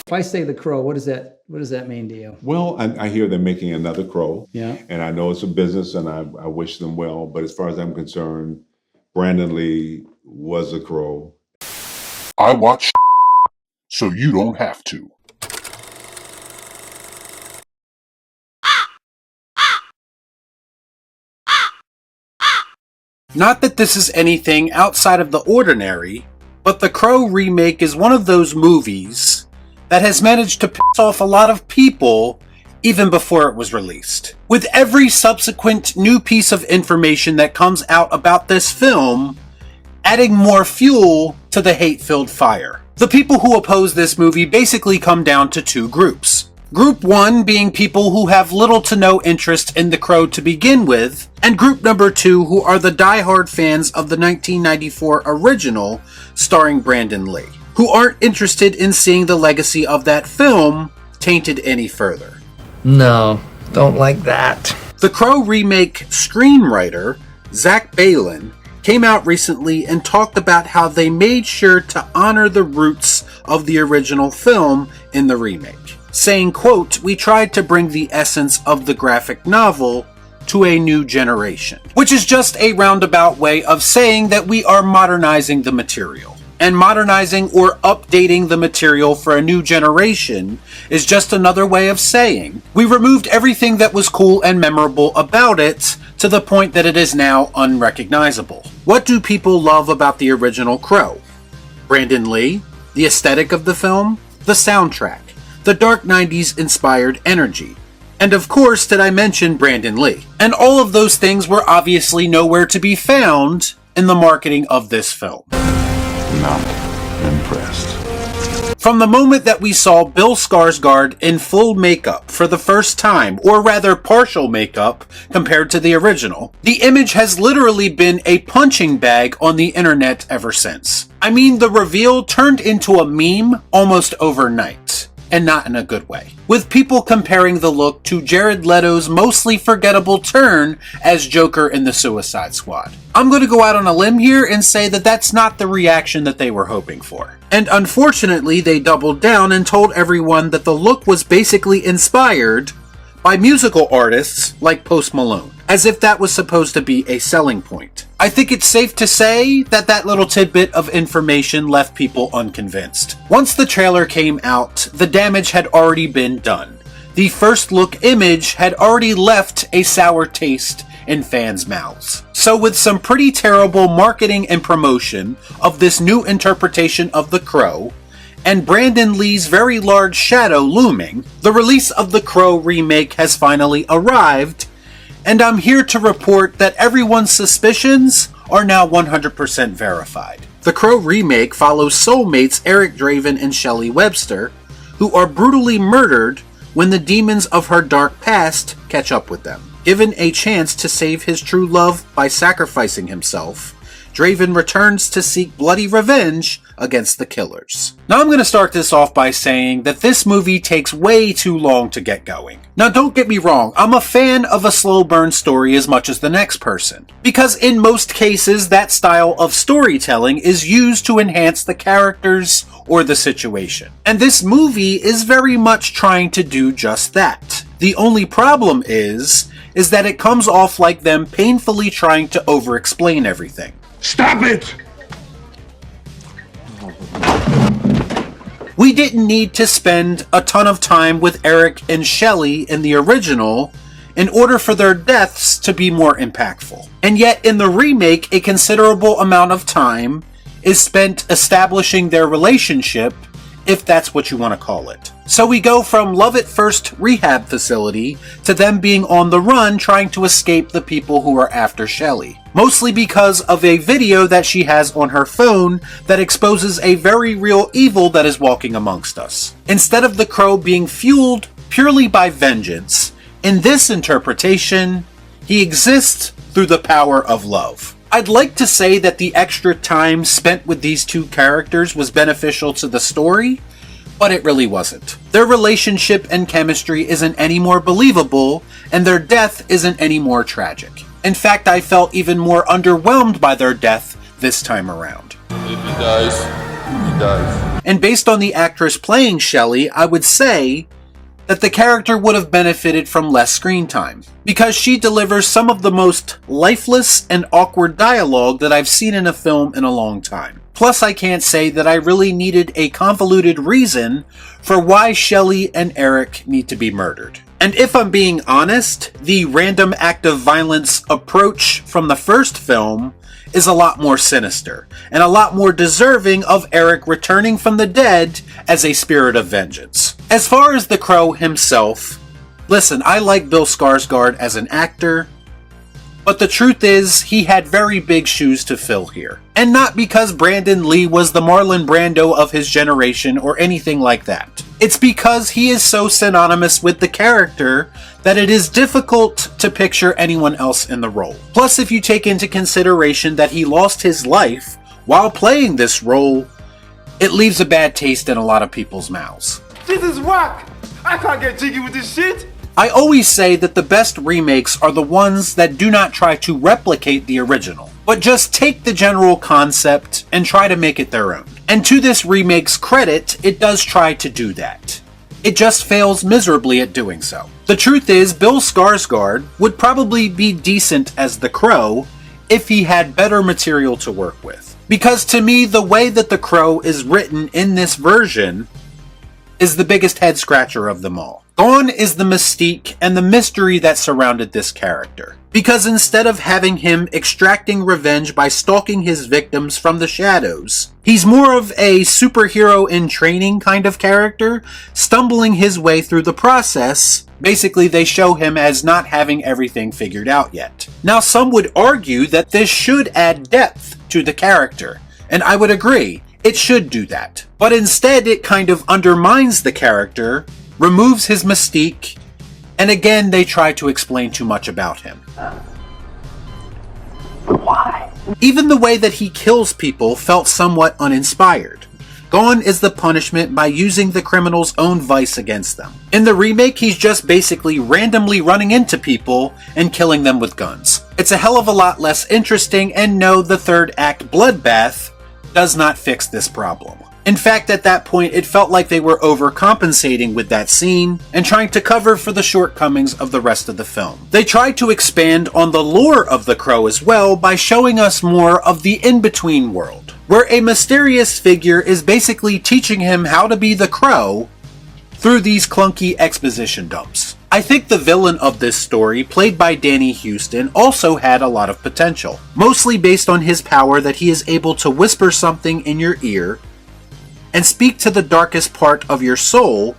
If I say The Crow, what does that mean to you? Well, I hear they're making another Crow. Yeah. And I know it's a business and I wish them well. But as far as I'm concerned, Brandon Lee was a Crow. I watch so you don't have to. Not that this is anything outside of the ordinary, but The Crow remake is one of those movies that has managed to piss off a lot of people even before it was released. With every subsequent new piece of information that comes out about this film, adding more fuel to the hate-filled fire. The people who oppose this movie basically come down to two groups. Group 1 being people who have little to no interest in The Crow to begin with, and group number 2 who are the die-hard fans of the 1994 original starring Brandon Lee, who aren't interested in seeing the legacy of that film tainted any further. No, don't like that. The Crow remake screenwriter, Zach Balin, came out recently and talked about how they made sure to honor the roots of the original film in the remake, saying, quote, "We tried to bring the essence of the graphic novel to a new generation," which is just a roundabout way of saying that we are modernizing the material. And modernizing or updating the material for a new generation is just another way of saying we removed everything that was cool and memorable about it to the point that it is now unrecognizable. What do people love about the original Crow? Brandon Lee, the aesthetic of the film, the soundtrack, the dark 90s inspired energy, and of course did I mention Brandon Lee. And all of those things were obviously nowhere to be found in the marketing of this film. Not impressed. From the moment that we saw Bill Skarsgård in full makeup for the first time, or rather partial makeup compared to the original, the image has literally been a punching bag on the internet ever since. I mean, the reveal turned into a meme almost overnight, and not in a good way, with people comparing the look to Jared Leto's mostly forgettable turn as Joker in the Suicide Squad. I'm going to go out on a limb here and say that that's not the reaction that they were hoping for. And unfortunately, they doubled down and told everyone that the look was basically inspired by musical artists like Post Malone, as if that was supposed to be a selling point. I think it's safe to say that that little tidbit of information left people unconvinced. Once the trailer came out, the damage had already been done. The first look image had already left a sour taste in fans' mouths. So with some pretty terrible marketing and promotion of this new interpretation of The Crow, and Brandon Lee's very large shadow looming, the release of The Crow remake has finally arrived, and I'm here to report that everyone's suspicions are now 100% verified. The Crow remake follows soulmates Eric Draven and Shelley Webster, who are brutally murdered when the demons of her dark past catch up with them. Given a chance to save his true love by sacrificing himself, Draven returns to seek bloody revenge against the killers. Now I'm going to start this off by saying that this movie takes way too long to get going. Now don't get me wrong, I'm a fan of a slow burn story as much as the next person, because in most cases that style of storytelling is used to enhance the characters or the situation. And this movie is very much trying to do just that. The only problem is that it comes off like them painfully trying to over-explain everything. Stop it! We didn't need to spend a ton of time with Eric and Shelley in the original in order for their deaths to be more impactful. And yet in the remake, a considerable amount of time is spent establishing their relationship, if that's what you want to call it. So we go from love at first rehab facility to them being on the run trying to escape the people who are after Shelley. Mostly because of a video that she has on her phone that exposes a very real evil that is walking amongst us. Instead of the Crow being fueled purely by vengeance, in this interpretation, he exists through the power of love. I'd like to say that the extra time spent with these two characters was beneficial to the story, but it really wasn't. Their relationship and chemistry isn't any more believable, and their death isn't any more tragic. In fact, I felt even more underwhelmed by their death this time around. If he dies, He does. And based on the actress playing Shelley, I would say that the character would have benefited from less screen time, because she delivers some of the most lifeless and awkward dialogue that I've seen in a film in a long time. Plus, I can't say that I really needed a convoluted reason for why Shelley and Eric need to be murdered. And if I'm being honest, the random act of violence approach from the first film is a lot more sinister, and a lot more deserving of Eric returning from the dead as a spirit of vengeance. As far as the Crow himself, listen, I like Bill Skarsgård as an actor, but the truth is, he had very big shoes to fill here. And not because Brandon Lee was the Marlon Brando of his generation or anything like that. It's because he is so synonymous with the character that it is difficult to picture anyone else in the role. Plus, if you take into consideration that he lost his life while playing this role, it leaves a bad taste in a lot of people's mouths. This is whack! I can't get jiggy with this shit! I always say that the best remakes are the ones that do not try to replicate the original, but just take the general concept and try to make it their own. And to this remake's credit, it does try to do that. It just fails miserably at doing so. The truth is, Bill Skarsgård would probably be decent as the Crow if he had better material to work with. Because to me, the way that the Crow is written in this version is the biggest head scratcher of them all. Gone is the mystique and the mystery that surrounded this character. Because instead of having him extracting revenge by stalking his victims from the shadows, he's more of a superhero in training kind of character, stumbling his way through the process. Basically, they show him as not having everything figured out yet. Now, some would argue that this should add depth to the character, and I would agree, it should do that. But instead, it kind of undermines the character, removes his mystique, and again, they try to explain too much about him. Why? Even the way that he kills people felt somewhat uninspired. Gone is the punishment by using the criminal's own vice against them. In the remake, he's just basically randomly running into people and killing them with guns. It's a hell of a lot less interesting, and no, the third act bloodbath does not fix this problem. In fact, at that point, it felt like they were overcompensating with that scene and trying to cover for the shortcomings of the rest of the film. They tried to expand on the lore of the Crow as well by showing us more of the in-between world, where a mysterious figure is basically teaching him how to be the Crow through these clunky exposition dumps. I think the villain of this story, played by Danny Houston, also had a lot of potential, mostly based on his power that he is able to whisper something in your ear and speak to the darkest part of your soul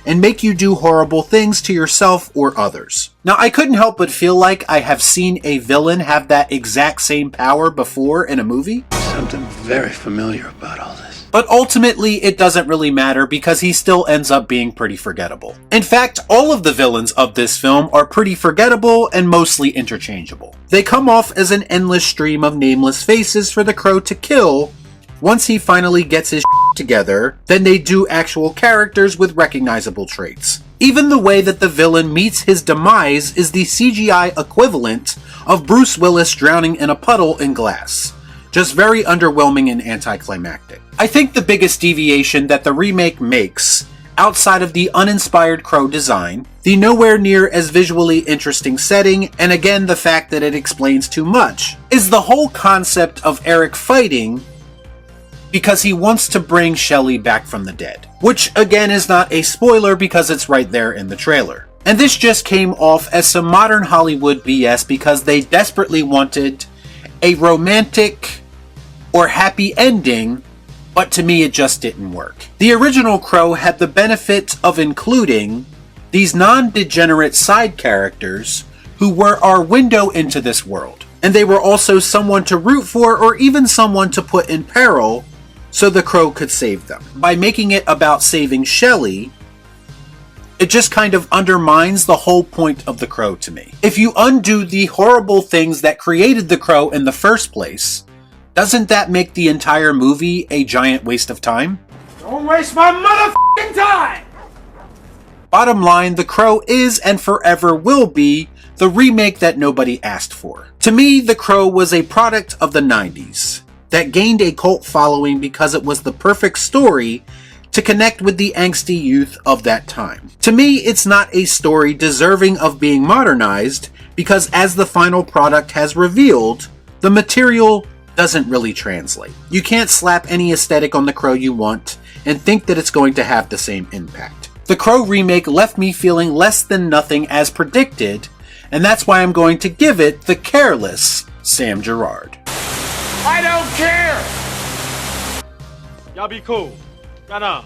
and make you do horrible things to yourself or others. Now, I couldn't help but feel like I have seen a villain have that exact same power before in a movie. Something very familiar about all this. But ultimately, it doesn't really matter because he still ends up being pretty forgettable. In fact, all of the villains of this film are pretty forgettable and mostly interchangeable. They come off as an endless stream of nameless faces for the Crow to kill. Once he finally gets his together, then they do actual characters with recognizable traits. Even the way that the villain meets his demise is the CGI equivalent of Bruce Willis drowning in a puddle in glass. Just very underwhelming and anticlimactic. I think the biggest deviation that the remake makes, outside of the uninspired Crow design, the nowhere near as visually interesting setting, and again the fact that it explains too much, is the whole concept of Eric fighting because he wants to bring Shelley back from the dead. Which again is not a spoiler because it's right there in the trailer. And this just came off as some modern Hollywood BS because they desperately wanted a romantic or happy ending, but to me it just didn't work. The original Crow had the benefit of including these non-degenerate side characters who were our window into this world. And they were also someone to root for or even someone to put in peril so the Crow could save them. By making it about saving Shelley, it just kind of undermines the whole point of the Crow to me. If you undo the horrible things that created the Crow in the first place, doesn't that make the entire movie a giant waste of time? Don't waste my motherfucking time! Bottom line, The Crow is and forever will be the remake that nobody asked for. To me, The Crow was a product of the 90s. that gained a cult following because it was the perfect story to connect with the angsty youth of that time. To me, it's not a story deserving of being modernized because, as the final product has revealed, the material doesn't really translate. You can't slap any aesthetic on The Crow you want and think that it's going to have the same impact. The Crow remake left me feeling less than nothing as predicted, and that's why I'm going to give it the Careless Sam Gerard. I don't care! Y'all be cool. Right on.